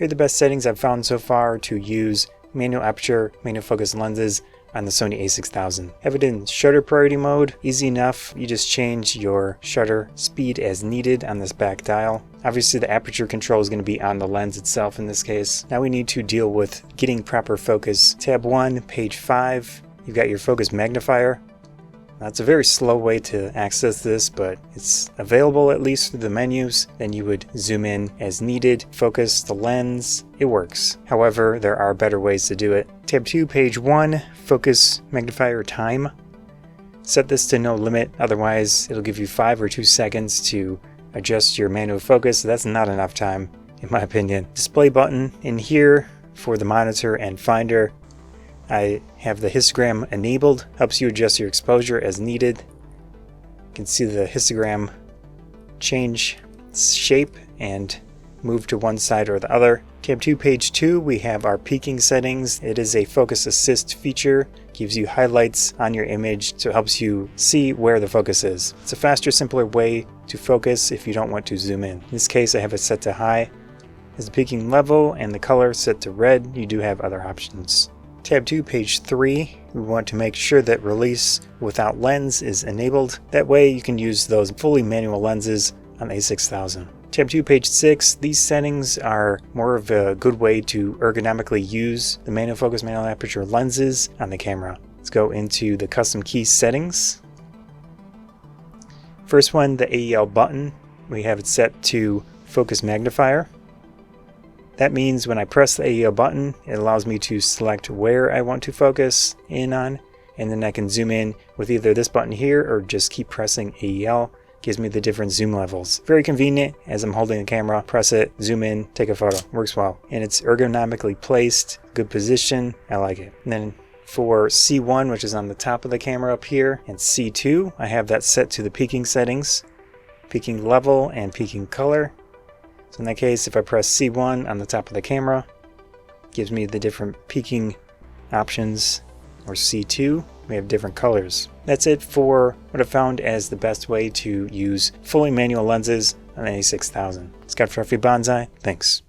Here are the best settings I've found so far to use manual aperture, manual focus lenses on the Sony A6000. Have it in shutter priority mode. Easy enough. You just change your shutter speed as needed on this back dial. Obviously the aperture control is going to be on the lens itself in this case. Now we need to deal with getting proper focus. Tab 1, page 5, you've got your focus magnifier. Now, it's a very slow way to access this, but it's available at least through the menus. Then you would zoom in as needed, focus the lens. It works. However, there are better ways to do it. Tab 2, page 1, focus magnifier time. Set this to no limit, otherwise it'll give you 5 or 2 seconds to adjust your manual focus. That's not enough time, in my opinion. Display button in here for the monitor and finder. I have the histogram enabled, helps you adjust your exposure as needed. You can see the histogram change shape and move to one side or the other. Tab 2, page 2, we have our peaking settings. It is a focus assist feature. Gives you highlights on your image, so it helps you see where the focus is. It's a faster, simpler way to focus if you don't want to zoom in. In this case, I have it set to high. As the peaking level and the color set to red, you do have other options. Tab 2, page 3, we want to make sure that release without lens is enabled. That way you can use those fully manual lenses on the A6000. Tab 2, page 6, these settings are more of a good way to ergonomically use the manual focus, manual aperture lenses on the camera. Let's go into the custom key settings. First one, the AEL button, we have it set to focus magnifier. That means when I press the AEL button, it allows me to select where I want to focus in on, and then I can zoom in with either this button here or just keep pressing AEL. Gives me the different zoom levels. Very convenient as I'm holding the camera. Press it, zoom in, take a photo. Works well. And it's ergonomically placed, good position. I like it. And then for C1, which is on the top of the camera up here, and C2, I have that set to the peaking settings, peaking level and peaking color. So in that case, if I press C1 on the top of the camera, it gives me the different peaking options, or C2, we have different colors. That's it for what I found as the best way to use fully manual lenses on the A6000. Scott Fruffy Bonsai, thanks.